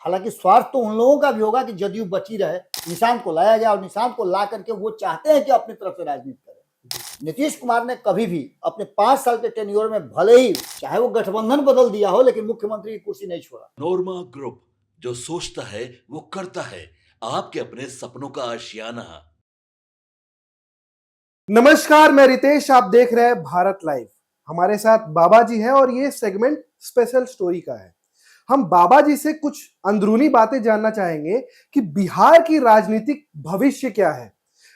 हालांकि स्वार्थ तो उन लोगों का भी होगा कि जदयू बची रहे, निशांत को लाया गया और निशांत को ला करके वो चाहते हैं कि अपनी तरफ से राजनीति करें। नीतीश कुमार ने कभी भी अपने 5 साल के टेन्योर में भले ही चाहे वो गठबंधन बदल दिया हो, लेकिन मुख्यमंत्री की कुर्सी नहीं छोड़ा। नोरमा ग्रुप, जो सोचता है वो करता है, आपके अपने सपनों का आशियाना। नमस्कार, मैं रितेश, आप देख रहे हैं भारत लाइव। हमारे साथ बाबा जी हैं और ये सेगमेंट स्पेशल स्टोरी का है। हम बाबा जी से कुछ अंदरूनी बातें जानना चाहेंगे कि बिहार की राजनीतिक भविष्य क्या है।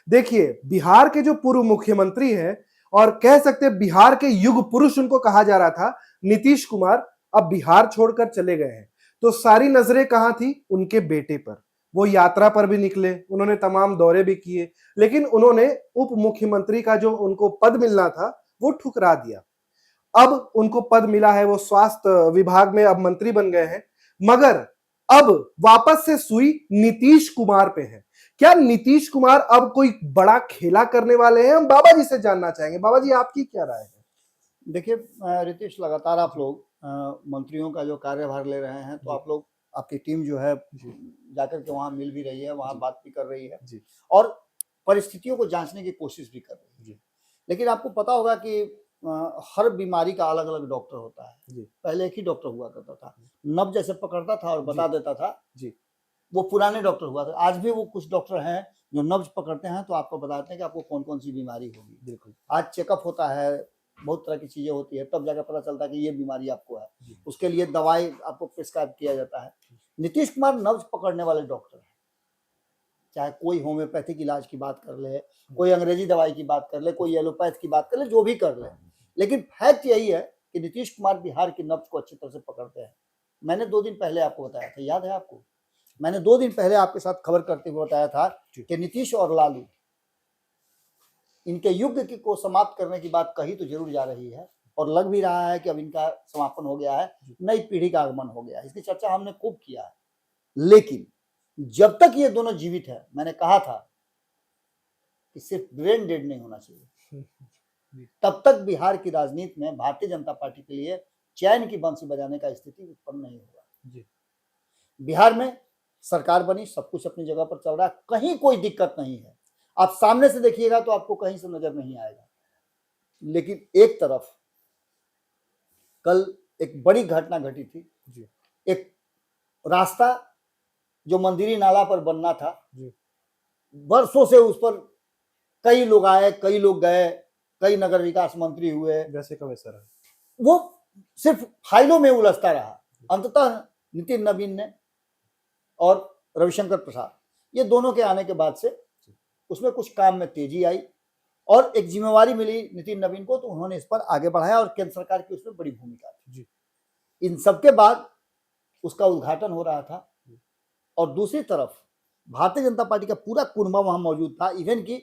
देखिए, बिहार के जो पूर्व मुख्यमंत्री हैं और कह सकते हैं बिहार के युग पुरुष उनको कहा जा रहा था, नीतीश कुमार, अब बिहार छोड़कर चले गए हैं। तो सारी नजरें कहां थी? उनके बेटे पर। वो यात्रा पर भी निकले, उन्होंने तमाम दौरे भी किए, लेकिन उन्होंने उप मुख्यमंत्री का जो उनको पद मिलना था वो ठुकरा दिया। अब उनको पद मिला है, वो स्वास्थ्य विभाग में अब मंत्री बन गए हैं, मगर अब वापस से सुई नीतीश कुमार पे है। क्या नीतीश कुमार अब कोई बड़ा खेला करने वाले हैं? हम बाबा जी से जानना चाहेंगे। बाबा जी, आपकी क्या राय है? देखिए रितेश, लगातार आप लोग मंत्रियों का जो कार्यभार ले रहे हैं, तो आप लोग, आपकी टीम जो है जाकर के वहाँ मिल भी रही है, वहाँ बात भी कर रही है और परिस्थितियों को जांचने की कोशिश भी कर रही है। लेकिन आपको पता होगा कि हर बीमारी का अलग अलग डॉक्टर होता है। पहले एक ही डॉक्टर हुआ करता था, नब्ज जैसे पकड़ता था और बता देता था। वो पुराने डॉक्टर हुआ था। आज भी वो कुछ डॉक्टर हैं जो नब्ज पकड़ते हैं तो आपको बताते हैं कि आपको कौन कौन सी बीमारी होगी। बिल्कुल, आज चेकअप होता है, बहुत तरह की चीजें होती है, तब जाकर पता चलता है कि ये बीमारी आपको है, उसके लिए दवाई आपको प्रिस्क्राइब किया जाता है। नीतीश कुमार नब्ज पकड़ने वाले डॉक्टर हैं। चाहे कोई होम्योपैथिक इलाज की बात कर ले, कोई अंग्रेजी दवाई की बात कर ले, कोई एलोपैथ की बात कर ले, जो भी कर ले, लेकिन फैक्ट यही है कि नीतीश कुमार बिहार की नब्ज को अच्छी तरह से पकड़ते हैं। मैंने 2 दिन पहले आपको बताया था, याद है आपको? मैंने 2 दिन पहले आपके साथ खबर करते हुए बताया था कि नीतीश और लालू, इनके युग की को समाप्त करने की बात कही तो जरूर जा रही है और लग भी रहा है कि अब इनका समापन हो गया है, नई पीढ़ी का आगमन हो गया है। इसकी चर्चा हमने खूब किया है, लेकिन जब तक ये दोनों जीवित है, मैंने कहा था कि सिर्फ ब्रेन डेड नहीं होना चाहिए, तब तक बिहार की राजनीति में भारतीय जनता पार्टी के लिए चैन की बंसी बजाने का स्थिति उत्पन्न नहीं होगा। बिहार में सरकार बनी, सब कुछ अपनी जगह पर चल रहा है, कहीं कोई दिक्कत नहीं है। आप सामने से देखिएगा तो आपको कहीं से नजर नहीं आएगा। लेकिन एक तरफ कल एक बड़ी घटना घटी थी। एक रास्ता जो मंदिरी नाला पर बनना था, वर्षों से उस पर कई लोग आए, कई लोग गए, कई नगर विकास मंत्री हुए, वैसे का वैसा रहा, वो सिर्फ फाइलों में उलझता रहा। अंततः नितिन नवीन ने और रविशंकर प्रसाद, ये दोनों के आने के बाद से उसमें कुछ काम में तेजी आई और एक जिम्मेवारी मिली नितिन नवीन को, तो उन्होंने इस पर आगे बढ़ाया और केंद्र सरकार की उसमें बड़ी भूमिका थी। इन सबके बाद उसका उद्घाटन हो रहा था और दूसरी तरफ भारतीय जनता पार्टी का पूरा कुनबा वहां मौजूद था। इवन की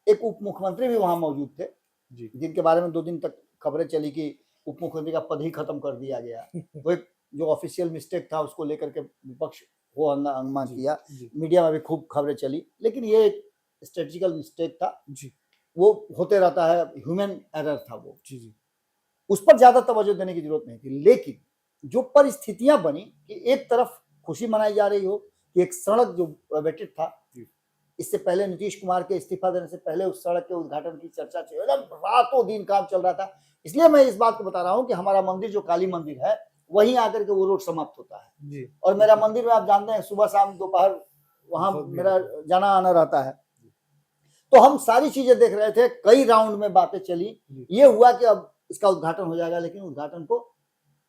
एक उप मुख्यमंत्री भी वहां मौजूद थे, जिनके बारे में 2 दिन तक खबरें चली कि उप मुख्यमंत्री का पद ही खत्म कर दिया गया। वो एक जो ऑफिशियल मिस्टेक था, उसको लेकर के विपक्ष वो हंगामा किया, मीडिया में भी खूब खबरें चली, लेकिन ये एक स्ट्रेटेजिकल मिस्टेक था। वो होते रहता है, ह्यूमन एरर था वो। उस पर ज्यादा तवज्जो देने की जरूरत नहीं थी। लेकिन जो परिस्थितियां बनी कि एक तरफ खुशी मनाई जा रही हो कि एक सड़क जो वेटेड था, इससे पहले नीतीश कुमार के इस्तीफा देने से पहले उस सड़क के उद्घाटन की चर्चा थी, रातों दिन काम चल रहा था। इसलिए मैं इस बात को बता रहा हूं कि हमारा मंदिर जो काली मंदिर है, वहीं आकर के वो रोड समाप्त होता है। और मेरा मंदिर में आप जानते हैं, सुबह शाम दोपहर वहां मेरा जाना आना रहता है। तो हम सारी चीजें देख रहे थे, कई राउंड में बातें चली, ये हुआ कि अब इसका उद्घाटन हो जाएगा, लेकिन उद्घाटन को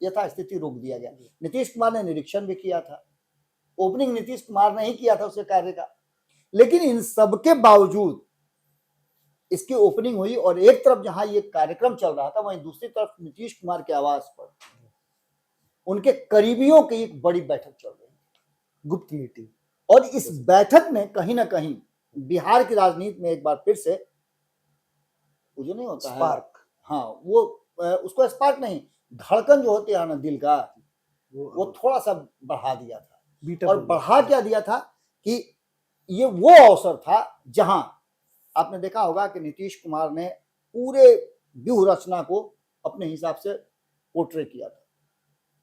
यथास्थिति रोक दिया गया। नीतीश कुमार ने निरीक्षण भी किया था, ओपनिंग नीतीश कुमार ने ही किया था उसके कार्य का, लेकिन इन सबके बावजूद इसकी ओपनिंग हुई और एक तरफ जहां ये कार्यक्रम चल रहा था, वहीं दूसरी तरफ नीतीश कुमार के आवास पर उनके करीबियों की एक बड़ी बैठक चल रही है, गुप्त मीटिंग। और इस बैठक ने कहीं ना कहीं बिहार की राजनीति में एक बार फिर से वो जो नहीं होता स्पार्क, हाँ, वो उसको स्पार्क नहीं, धड़कन जो होती है ना दिल का, वो थोड़ा सा बढ़ा दिया था। और बढ़ा क्या दिया था कि ये वो अवसर था जहां आपने देखा होगा कि नीतीश कुमार ने पूरे व्यूह रचना को अपने हिसाब से पोर्ट्रे किया था,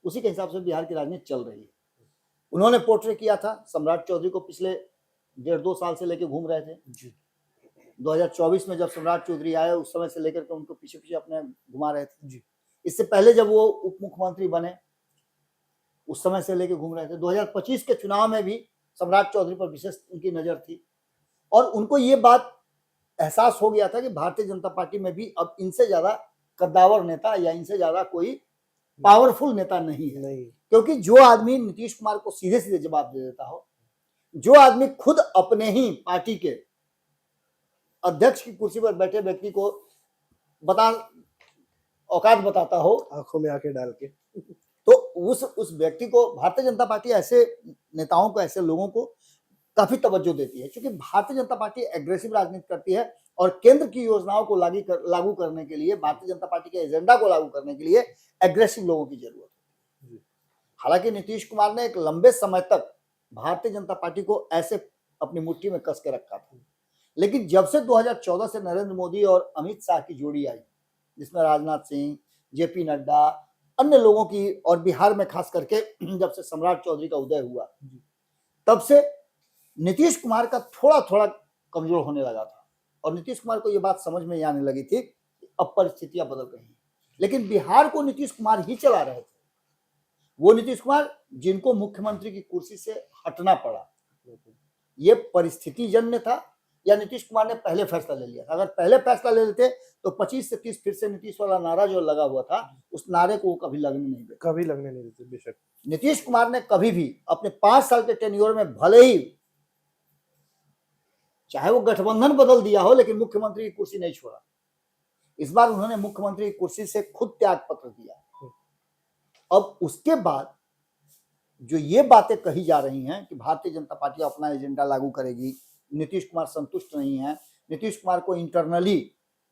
उसी के हिसाब से बिहार की राजनीति चल रही है। उन्होंने पोर्ट्रे किया था सम्राट चौधरी को, पिछले 1.5-2 साल से लेके घूम रहे थे जी 2024 में जब सम्राट चौधरी आए उस समय से लेकर के उनको पीछे पीछे अपने घुमा रहे थे जी इससे पहले जब वो उप मुख्यमंत्री बने उस समय से लेके घूम रहे थे 2025 के चुनाव में भी सम्राट चौधरी पर विशेष उनकी नजर थी और उनको ये बात एहसास हो गया था कि भारतीय जनता पार्टी में भी अब इनसे ज्यादा कद्दावर नेता या इनसे ज्यादा कोई पावरफुल नेता नहीं है नहीं क्योंकि जो आदमी नीतीश कुमार को सीधे सीधे जवाब दे देता हो, जो आदमी खुद अपने ही पार्टी के अध्यक्ष की कुर्सी पर बैठे व्यक्ति को औकात बताता हो, आंखों में आके डाल के तो उस व्यक्ति को भारतीय जनता पार्टी ऐसे नेताओं को, ऐसे लोगों को काफी तवज्जो देती है क्योंकि भारतीय जनता पार्टी एग्रेसिव राजनीति करती है और केंद्र की योजनाओं को लागू करने के लिए, भारतीय जनता पार्टी के एजेंडा को लागू करने के लिए एग्रेसिव लोगों की जरूरत है। हालांकि नीतीश कुमार ने एक लंबे समय तक भारतीय जनता पार्टी को ऐसे अपनी मुट्ठी में कस के रखा था, लेकिन जब से 2014 से नरेंद्र मोदी और अमित शाह की जोड़ी आई, जिसमें राजनाथ सिंह, जेपी नड्डा, अन्य लोगों की, और बिहार में खास करके जब से सम्राट चौधरी का उदय हुआ, तब से नीतीश कुमार का थोड़ा थोड़ा कमजोर होने लगा था और नीतीश कुमार को यह बात समझ में आने लगी थी कि अब परिस्थितियां बदल रही हैं। लेकिन बिहार को नीतीश कुमार ही चला रहे थे, वो नीतीश कुमार जिनको मुख्यमंत्री की कुर्सी से हटना पड़ा, ये परिस्थिति जन्य था या नीतीश कुमार ने पहले फैसला ले लिया था? अगर पहले फैसला ले लेते तो 25 से 30 फिर से नीतीश वाला नारा जो लगा हुआ था, उस नारे को वो कभी लगने नहीं देते, कभी लगने नहीं देते। बेशक नीतीश कुमार ने कभी भी अपने 5 साल के टेन्योर में, भले ही चाहे वो गठबंधन बदल दिया हो, लेकिन मुख्यमंत्री की कुर्सी नहीं छोड़ा। इस बार उन्होंने मुख्यमंत्री की कुर्सी से खुद त्याग पत्र दिया। अब उसके बाद जो ये बातें कही जा रही हैं कि भारतीय जनता पार्टी अपना एजेंडा लागू करेगी, नीतीश कुमार संतुष्ट नहीं है, नीतीश कुमार को इंटरनली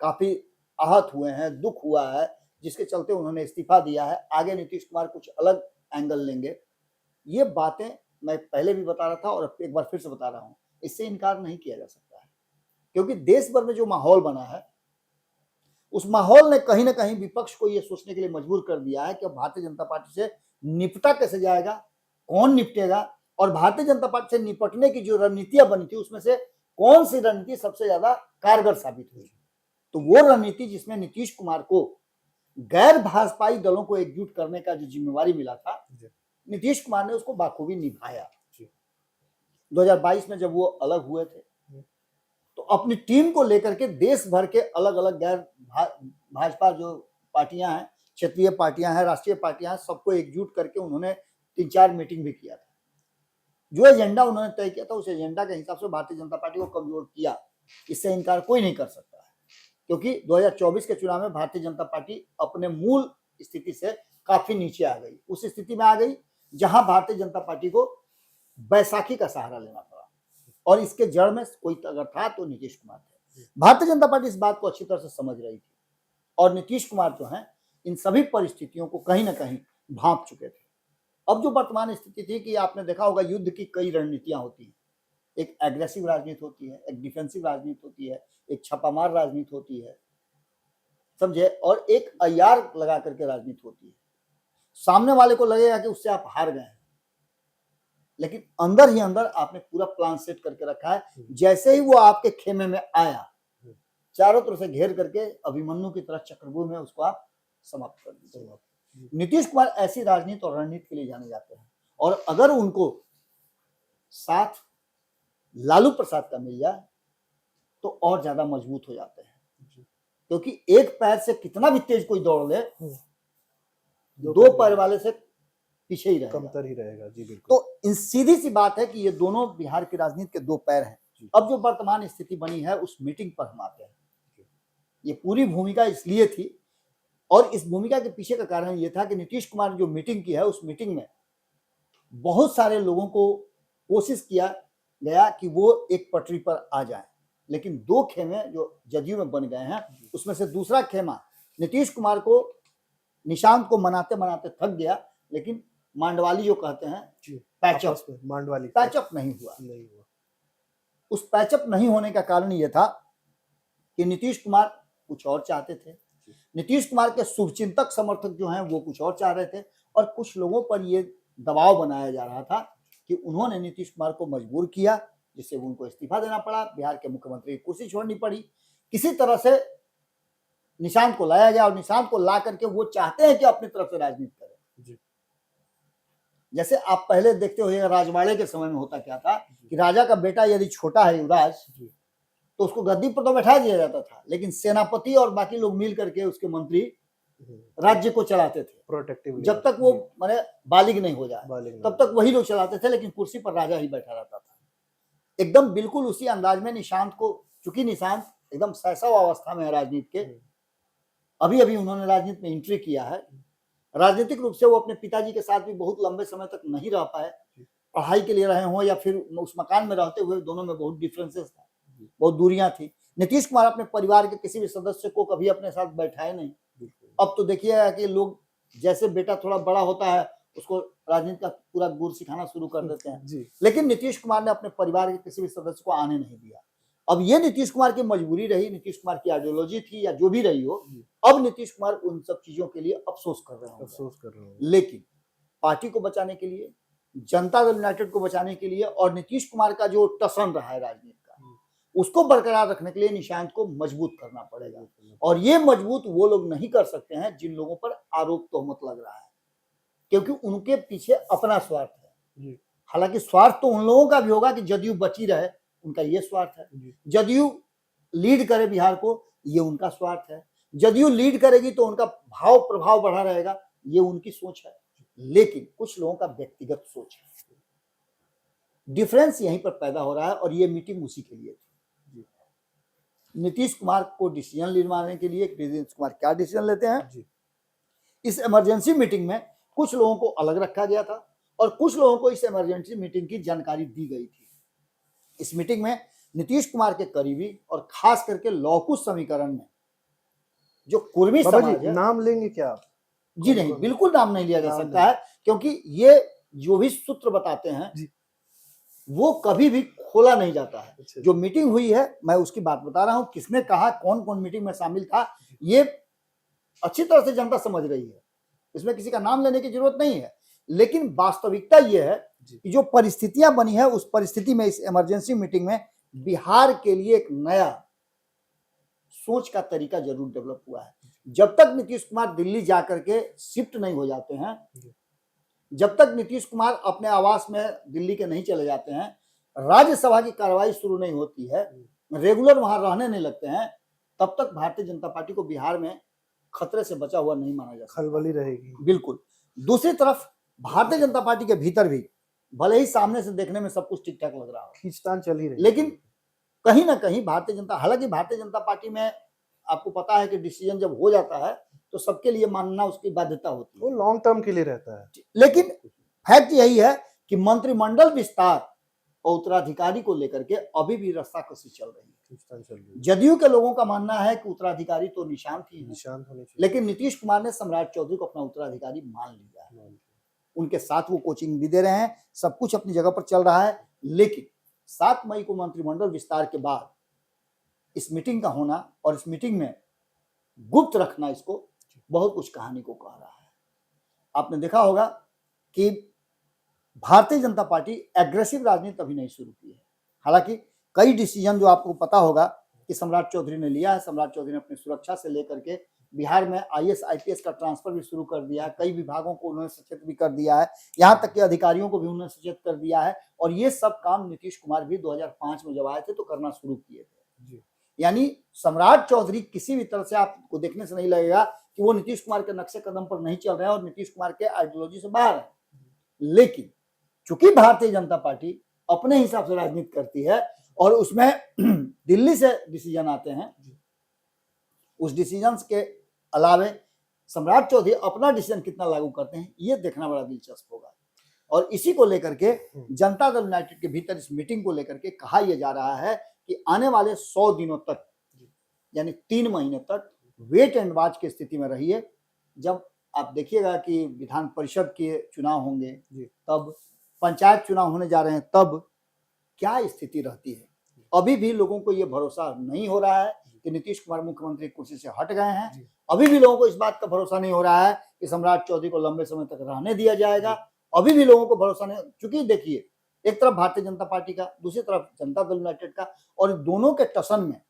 काफी आहत हुए हैं, दुख हुआ है, जिसके चलते उन्होंने इस्तीफा दिया है, आगे नीतीश कुमार कुछ अलग एंगल लेंगे, ये बातें मैं पहले भी बता रहा था और एक बार फिर से बता रहा हूं, इससे इनकार नहीं किया जा सकता है क्योंकि देश भर में जो माहौल बना है, उस माहौल ने कहीं ना कहीं विपक्ष को यह सोचने के लिए मजबूर कर दिया है कि भारतीय जनता पार्टी से निपटा कैसे जाएगा, कौन निपटेगा, और भारतीय जनता पार्टी से निपटने की जो रणनीतियां बनी थी उसमें से कौन सी रणनीति सबसे ज्यादा कारगर साबित हुई। तो वो रणनीति जिसमें नीतीश कुमार को गैर भाजपाई दलों को एकजुट करने का जो जिम्मेवारी मिला था, नीतीश कुमार ने उसको बाखूबी निभाया। 2022 में जब वो अलग हुए थे तो अपनी टीम को लेकर के देश भर के अलग अलग गैर भाजपा जो पार्टियां हैं, क्षेत्रीय पार्टियां हैं, राष्ट्रीय पार्टियां हैं, सबको एकजुट करके उन्होंने 3-4 मीटिंग भी किया था। जो एजेंडा उन्होंने तय किया था उस एजेंडा के हिसाब से भारतीय जनता पार्टी को कमजोर किया, इससे इनकार कोई नहीं कर सकता है क्योंकि 2024 के चुनाव में भारतीय जनता पार्टी अपने मूल स्थिति से काफी नीचे आ गई, उस स्थिति में आ गई जहां भारतीय जनता पार्टी को बैसाखी का सहारा लेना पड़ा और इसके जड़ में कोई अगर था तो नीतीश कुमार थे। भारतीय जनता पार्टी इस बात को अच्छी तरह से समझ रही थी और नीतीश कुमार जो हैं इन सभी परिस्थितियों को कहीं ना कहीं भांप चुके थे। अब जो वर्तमान स्थिति थी कि आपने देखा होगा युद्ध की कई रणनीतियां होती हैं, एक एग्रेसिव राजनीति होती है, एक डिफेंसिव राजनीति होती है, एक छापामार राजनीति होती है, समझे, और एक अय्यार लगा करके राजनीति होती है। सामने वाले को लगेगा कि उससे आप हार गए हैं, लेकिन अंदर ही अंदर आपने पूरा प्लान सेट करके रखा है। जैसे ही वो आपके खेमे में आया, चारों तरफ से घेर करके अभिमन्यु की तरह चक्रव्यूह में उसको आप समाप्त कर दीजिए। नीतीश कुमार ऐसी राजनीति और रणनीति के लिए जाने जाते हैं और अगर उनको साथ लालू प्रसाद का मिल जाए तो और ज्यादा मजबूत हो जाते हैं क्योंकि एक पैर से कितना भी तेज कोई दौड़ ले, दो पैर वाले से पीछे ही रहेगा, कमतर ही रहेगा। जी बिल्कुल। तो इन सीधी सी बात है कि ये दोनों बिहार की राजनीति के दो पैर हैं। अब जो वर्तमान स्थिति बनी है उस मीटिंग पर हम आते हैं। ये पूरी भूमिका इसलिए थी और इस भूमिका के पीछे का कारण ये था कि नीतीश कुमार ने जो मीटिंग की है उस मीटिंग में बहुत सारे लोगों को कोशिश किया गया कि वो एक पटरी पर आ जाएं, लेकिन दो खेमे जो जदयू में बन गए हैं उसमें से दूसरा खेमा नीतीश कुमार को, निशांत को मनाते मनाते थक गया, लेकिन मांडवाली जो कहते हैं पैचअप, मांडवाली पैचअप नहीं हुआ। उस पैचअप नहीं होने का कारण यह था कि नीतीश कुमार कुछ और चाहते थे, नीतीश कुमार के शुभचिंतक समर्थक जो हैं वो कुछ और चाह रहे थे और कुछ लोगों पर यह दबाव बनाया जा रहा था कि उन्होंने नीतीश कुमार को मजबूर किया, जिससे उनको इस्तीफा देना पड़ा, बिहार के मुख्यमंत्री की कुर्सी छोड़नी पड़ी। किसी तरह से निशांत को लाया गया और निशांत को ला करके वो चाहते हैं कि अपनी तरफ से राजनीति करें। जैसे आप पहले देखते होइएगा राजवाड़े के समय में होता क्या था कि राजा का बेटा यदि छोटा है युवराज तो उसको गद्दी पर तो बैठा दिया जाता था, लेकिन सेनापति और बाकी लोग मिल करके उसके मंत्री राज्य को चलाते थे प्रोटेक्टिव जब तक वो माने बालिग नहीं हो जाए तब तक वही लोग चलाते थे, लेकिन कुर्सी पर राजा ही बैठा रहता था। एकदम बिल्कुल उसी अंदाज में निशांत को, चूंकि निशांत एकदम शैशव अवस्था में है राजनीति के, अभी अभी उन्होंने राजनीति में एंट्री किया है। राजनीतिक रूप से वो अपने पिताजी के साथ भी बहुत लंबे समय तक नहीं रह पाए, पढ़ाई के लिए रहे हों या फिर उस मकान में रहते हुए दोनों में बहुत डिफरेंसेस था, बहुत दूरियां थी। नीतीश कुमार अपने परिवार के किसी भी सदस्य को कभी अपने साथ बैठाए नहीं। अब तो देखिएगा कि लोग जैसे बेटा थोड़ा बड़ा होता है उसको राजनीति का पूरा गुर सिखाना शुरू कर देते हैं, लेकिन नीतीश कुमार ने अपने परिवार के किसी भी सदस्य को आने नहीं दिया। अब ये नीतीश कुमार की मजबूरी रही, नीतीश कुमार की आइडियोलॉजी थी या जो भी रही हो, अब नीतीश कुमार उन सब चीजों के लिए अफसोस कर रहे हैं। लेकिन पार्टी को बचाने के लिए, जनता दल यूनाइटेड को बचाने के लिए और नीतीश कुमार का जो टसन रहा है राजनीति का, उसको बरकरार रखने के लिए निशांत को मजबूत करना पड़ेगा। और ये मजबूत वो लोग नहीं कर सकते हैं जिन लोगों पर आरोप तोहमत लग रहा है, क्योंकि उनके पीछे अपना स्वार्थ है। हालांकि स्वार्थ तो उन लोगों का भी होगा कि जदयू बची रहे, उनका ये स्वार्थ है। जदयू लीड करे बिहार को, ये उनका स्वार्थ है। जदयू लीड करेगी तो उनका भाव प्रभाव बढ़ा रहेगा, ये उनकी सोच है। लेकिन कुछ लोगों का व्यक्तिगत सोच है। डिफरेंस यहीं पर पैदा हो रहा है और ये मीटिंग उसी के लिए थी। नीतीश कुमार को डिसीजन लेने के लिए, नीतीश कुमार क्या डिसीजन लेते हैं, इस इमरजेंसी मीटिंग में कुछ लोगों को अलग रखा गया था और कुछ लोगों को इस इमरजेंसी मीटिंग की जानकारी दी गई थी। इस मीटिंग में नीतीश कुमार के करीबी और खास करके लौकुश समीकरण में जो कुर्मी समाज है, नाम लेंगे क्या आप? जी नहीं, बिल्कुल नाम नहीं लिया जा सकता है, क्योंकि ये जो भी सूत्र बताते हैं वो कभी भी खोला नहीं जाता है। जो मीटिंग हुई है मैं उसकी बात बता रहा हूं, किसने कहा, कौन कौन मीटिंग में शामिल था, ये अच्छी तरह से जनता समझ रही है, इसमें किसी का नाम लेने की जरूरत नहीं है। लेकिन वास्तविकता ये है कि जो परिस्थितियां बनी है उस परिस्थिति में इस इमरजेंसी मीटिंग में बिहार के लिए एक नया सोच का तरीका जरूर डेवलप हुआ है। जब तक नीतीश कुमार दिल्ली जाकर के शिफ्ट नहीं हो जाते हैं, जब तक नीतीश कुमार अपने आवास में दिल्ली के नहीं चले जाते हैं, राज्यसभा की कार्रवाई शुरू नहीं होती है, रेगुलर वहां रहने नहीं लगते हैं, तब तक भारतीय जनता पार्टी को बिहार में खतरे से बचा हुआ नहीं माना जा सकता। खलबली रहेगी। बिल्कुल। दूसरी तरफ भारतीय जनता पार्टी के भीतर भी भले ही सामने से देखने में सब कुछ ठीक ठाक लग रहा हो, खींचतान चल ही रही, लेकिन कहीं ना कहीं भारतीय जनता, हालांकि भारतीय जनता पार्टी में आपको पता है कि डिसीजन जब हो जाता है तो सबके लिए मानना उसकी बाध्यता होती है, वो लॉन्ग टर्म के लिए रहता है। लेकिन फैक्ट यही है कि मंत्रिमंडल विस्तार और उत्तराधिकारी को लेकर के अभी भी रस्साकसी चल रही है। जदयू के लोगों का मानना है कि उत्तराधिकारी तो निशांत ही है, लेकिन नीतीश कुमार ने सम्राट चौधरी को अपना उत्तराधिकारी मान लिया है। उनके साथ वो कोचिंग भी दे रहे हैं, सब कुछ अपनी जगह पर चल रहा है। लेकिन 7 मई को मंत्रिमंडल विस्तार के बाद इस मीटिंग का होना और इस मीटिंग में गुप्त रखना इसको बहुत कुछ कहानी को कह रहा है। आपने देखा होगा कि भारतीय जनता पार्टी एग्रेसिव राजनीति अभी नहीं शुरू की है। हालांकि कई डिसीजन जो आपको पता होगा कि सम्राट चौधरी ने लिया है। सम्राट चौधरी ने अपनी सुरक्षा से लेकर के बिहार में IAS IPS का ट्रांसफर भी शुरू कर दिया है, कई विभागों को उन्होंने सचेत भी कर दिया है, यहाँ तक कि अधिकारियों को भी उन्होंने सचेत कर दिया है। और ये सब काम नीतीश कुमार भी 2005 में जब आए थे तो करना शुरू किए थे। यानी सम्राट चौधरी किसी भी तरह से आपको देखने से नहीं लगेगा कि वो नीतीश कुमार के नक्शे कदम पर नहीं चल रहे हैं और नीतीश कुमार के आइडियोलॉजी से बाहर है। लेकिन चूंकि भारतीय जनता पार्टी अपने हिसाब से राजनीति करती है और उसमें दिल्ली से डिसीजन आते हैं, उस डिसीजन के अलावे सम्राट चौधरी अपना डिसीजन कितना लागू करते हैं ये देखना बड़ा दिलचस्प होगा। और इसी को लेकर के जनता दल यूनाइटेड के भीतर इस मीटिंग को लेकर के कहा यह जा रहा है कि आने वाले 100 दिनों तक, यानी 3 महीने तक वेट एंड वॉच की स्थिति में रहिए। जब आप देखिएगा कि विधान परिषद के चुनाव होंगे, तब पंचायत चुनाव होने जा रहे हैं, तब क्या स्थिति रहती है। अभी भी लोगों को यह भरोसा नहीं हो रहा है कि नीतीश कुमार मुख्यमंत्री कुर्सी से हट गए हैं। अभी भी लोगों को इस बात का भरोसा नहीं हो रहा है कि सम्राट चौधरी को लंबे समय तक रहने दिया जाएगा। अभी भी लोगों को भरोसा नहीं, क्योंकि देखिए एक तरफ भारतीय जनता पार्टी का, दूसरी तरफ जनता दल यूनाइटेड का, और दोनों के टसन में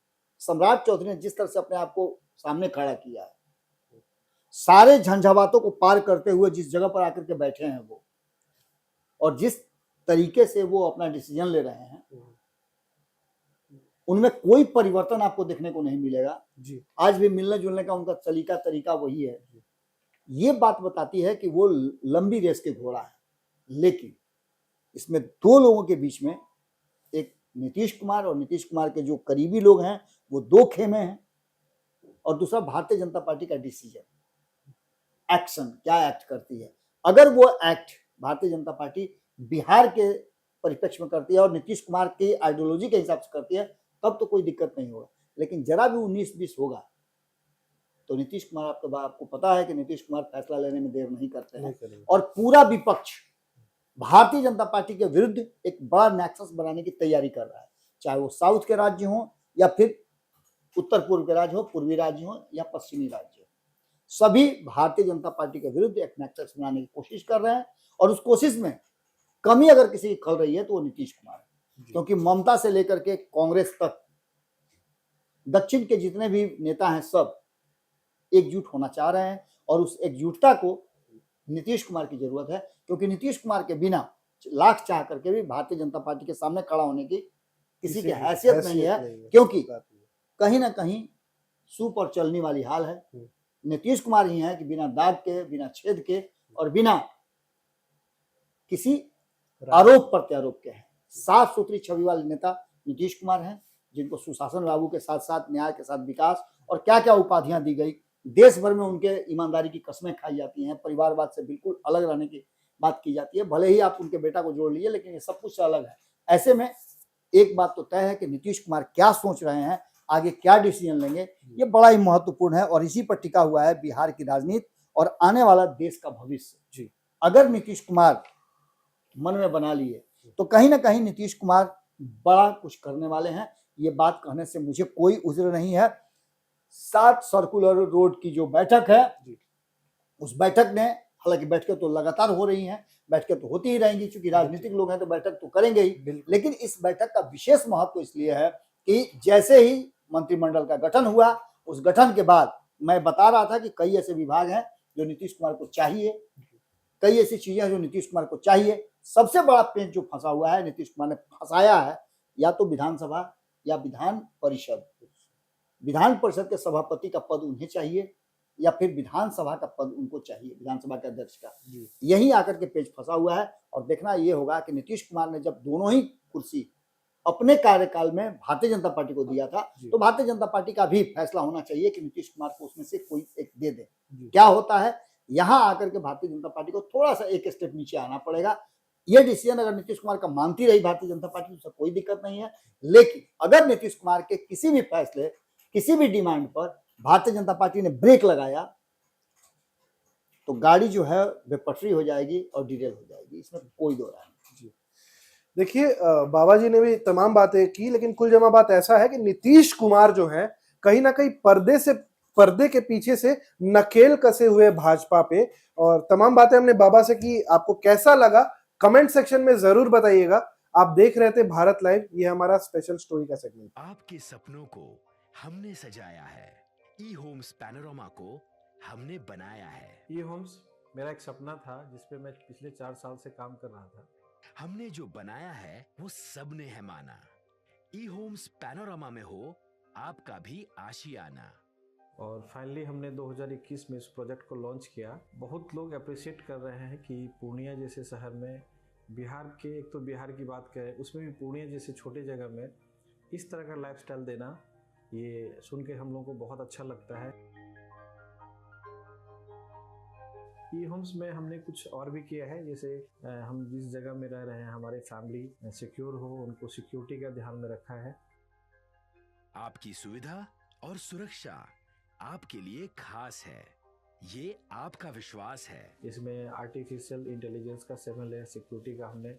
सम्राट चौधरी ने जिस तरह से अपने आप को सामने खड़ा किया है, सारे झंझावातों को पार करते हुए जिस जगह पर आकर के बैठे हैं वो, और जिस तरीके से वो अपना डिसीजन ले रहे हैं, उनमें कोई परिवर्तन आपको देखने को नहीं मिलेगा जी। आज भी मिलने जुलने का उनका तरीका वही है। ये बात बताती है कि वो लंबी रेस के घोड़ा है, लेकिन इसमें दो लोगों के बीच में, एक नीतीश कुमार और नीतीश कुमार के जो करीबी लोग हैं वो दो खेमे हैं, और दूसरा भारतीय जनता पार्टी का डिसीजन, एक्शन, क्या एक्ट करती है। अगर वो एक्ट भारतीय जनता पार्टी बिहार के परिप्रेक्ष्य में करती है और नीतीश कुमार की आइडियोलॉजी के हिसाब से करती है, तब तो कोई दिक्कत नहीं होगा। लेकिन जरा भी 19-20 होगा तो नीतीश कुमार, आपको पता है कि नीतीश कुमार फैसला लेने में देर नहीं करते हैं, और पूरा विपक्ष भारतीय जनता पार्टी के विरुद्ध एक बड़ा नेक्सस बनाने की तैयारी कर रहा है, चाहे वो साउथ के राज्य हों या फिर उत्तर पूर्व के राज्य हो, पूर्वी राज्य हो या पश्चिमी राज्य हो, सभी भारतीय जनता पार्टी के विरुद्ध एक नेक्सस बनाने की कोशिश कर रहे हैं। और उस कोशिश में कमी अगर किसी की खल रही है तो वो नीतीश कुमार है, क्योंकि ममता से लेकर के कांग्रेस तक दक्षिण के जितने भी नेता हैं सब एकजुट होना चाह रहे हैं, और उस एकजुटता को नीतीश कुमार की जरूरत है, क्योंकि नीतीश कुमार के बिना लाख चाह करके भी भारतीय जनता पार्टी के सामने खड़ा होने की किसी की हैसियत नहीं है, क्योंकि कहीं ना कहीं सूप और चलनी वाली हाल है। नीतीश कुमार ही है कि बिना दाग के, बिना छेद के और बिना किसी आरोप प्रत्यारोप के हैं, साफ सुथरी छवि वाले नेता नीतीश कुमार हैं, जिनको सुशासन लागू के साथ साथ न्याय के साथ विकास और क्या क्या उपाधियां दी गई, देश भर में उनके ईमानदारी की कस्में खाई जाती हैं, परिवारवाद से बिल्कुल अलग रहने की बात की जाती है। भले ही आप उनके बेटा को जोड़ लीजिए, लेकिन ये सब कुछ अलग है। ऐसे में एक बात तो तय है कि नीतीश कुमार क्या सोच रहे हैं, आगे क्या डिसीजन लेंगे, ये बड़ा ही महत्वपूर्ण है, और इसी पर टिका हुआ है बिहार की राजनीति और आने वाला देश का भविष्य। जी। अगर नीतीश कुमार मन में बना लिए तो कहीं ना कहीं नीतीश कुमार बड़ा कुछ करने वाले हैं, ये बात कहने से मुझे कोई उज्र नहीं है। 7 सर्कुलर रोड की जो बैठक है, उस बैठक ने, हालांकि बैठकें तो लगातार हो रही हैं, बैठकें तो होती ही रहेंगी, क्योंकि राजनीतिक लोग हैं तो बैठक तो करेंगे ही, लेकिन इस बैठक का विशेष महत्व इसलिए है कि जैसे ही मंत्रिमंडल का गठन हुआ, उस गठन के बाद मैं बता रहा था कि कई ऐसे विभाग हैं जो नीतीश कुमार को चाहिए, कई ऐसी चीजें हैं जो नीतीश कुमार को चाहिए। सबसे बड़ा पेंच जो फंसा हुआ है, नीतीश कुमार ने फंसाया है, या तो विधानसभा या विधान परिषद। विधान परिषद के सभापति का पद उन्हें चाहिए, या फिर विधानसभा का पद उनको चाहिए, विधानसभा के अध्यक्ष का। यही आकर के पेच फंसा हुआ है, और देखना ये होगा कि नीतीश कुमार ने जब दोनों ही कुर्सी अपने कार्यकाल में भारतीय जनता पार्टी को दिया था, तो भारतीय जनता पार्टी का भी फैसला होना चाहिए कि नीतीश कुमार को उसमें से कोई एक दे दे। क्या होता है, यहाँ आकर के भारतीय जनता पार्टी को थोड़ा सा एक स्टेप नीचे आना पड़ेगा। ये डिसीजन अगर नीतीश कुमार का मानती रही भारतीय जनता पार्टी, तो कोई दिक्कत नहीं है, लेकिन अगर नीतीश कुमार के किसी भी फैसले, किसी भी डिमांड पर भारतीय जनता पार्टी ने ब्रेक लगाया, तो गाड़ी जो है बेपटरी हो जाएगी और डिरेल हो जाएगी, इसमें कोई दो राय नहीं। देखिए, बाबा जी ने भी तमाम बातें की, लेकिन कुल जमा बात ऐसा है कि नीतीश कुमार जो है कहीं ना कहीं पर्दे के पीछे से नकेल कसे हुए भाजपा पे। और तमाम बातें हमने बाबा से की, आपको कैसा लगा कमेंट सेक्शन में जरूर बताइएगा। आप देख रहे थे भारत लाइव, ये हमारा स्पेशल स्टोरी का सेगमेंट। आपके सपनों को हमने सजाया है, ई होम्स पैनोरामा को हमने बनाया है। ई होम्स मेरा एक सपना था, जिसपे मैं पिछले 4 साल से काम कर रहा था। हमने जो बनाया है वो सबने है माना। ई होम्स पैनोरामा में हो आपका भी आशियाना। और फाइनली हमने 2021 में इस प्रोजेक्ट को लॉन्च किया। बहुत लोग अप्रिशिएट कर रहे हैं कि पूर्णिया जैसे शहर में, बिहार के, एक तो बिहार की बात करें, उसमें भी पूर्णिया जैसे छोटे जगह में इस तरह का लाइफस्टाइल देना, ये सुन के हम लोगों को बहुत अच्छा लगता है। ई होम्स में हमने कुछ और भी किया है, जैसे हम जिस जगह में रह रहे हैं, हमारे फैमिली सिक्योर हो, उनको सिक्योरिटी का ध्यान में रखा है। आपकी सुविधा और सुरक्षा आपके लिए खास है, ये आपका विश्वास है। इसमें आर्टिफिशियल इंटेलिजेंस का 7 लेयर सिक्योरिटी का हमने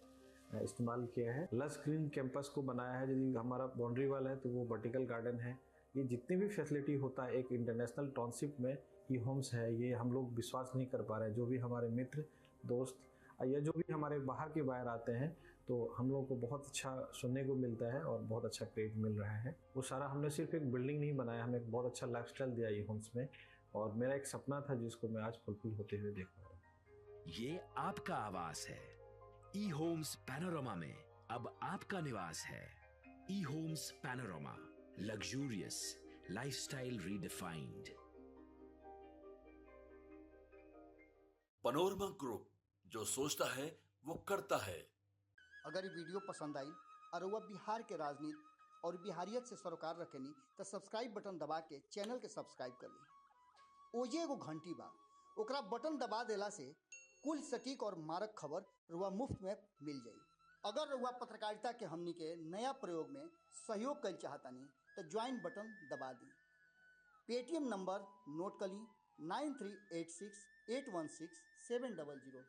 इस्तेमाल किया है। लस ग्रीन कैंपस को बनाया है, यदि हमारा बाउंड्री वाल है तो वो वर्टिकल गार्डन है। ये जितनी भी फैसिलिटी होता है एक इंटरनेशनल टाउनशिप में, ई होम्स है, ये हम लोग विश्वास नहीं कर पा रहे हैं। जो भी हमारे मित्र, दोस्त या जो भी हमारे बाहर के बाहर आते हैं, तो हम लोगों को बहुत अच्छा सुनने को मिलता है और बहुत अच्छा क्रेडिट मिल रहा है। वो सारा हमने सिर्फ एक बिल्डिंग नहीं बनाया, हमें एक बहुत अच्छा लाइफस्टाइल दिया ई होम्स में, और मेरा एक सपना था जिसको मैं आज फुलफिल होते हुए देख रहा हूँ। ये आपका आवास है। ई होम्स पैनोरमा में अब आपका निवास है। E homes panorama, luxurious lifestyle redefined. Panorama group, जो सोचता है वो करता है। अगर ये वीडियो पसंद आई और वह बिहार के राजनीति और बिहारियत से सरोकार रखेनी तो सब्सक्राइब बटन दबा के चैनल के सब्सक्राइब कर ली। ओजे एगो घंटी बा, ओकरा बटन दबा देला से कुल सटीक और मारक खबर रुआ मुफ्त में मिल जाई। अगर रुआ पत्रकारिता के हमनी के नया प्रयोग में सहयोग कर चाहतानी तो ज्वाइन बटन दबा दी। पेटीएम नंबर नोट कर ली 9386816700।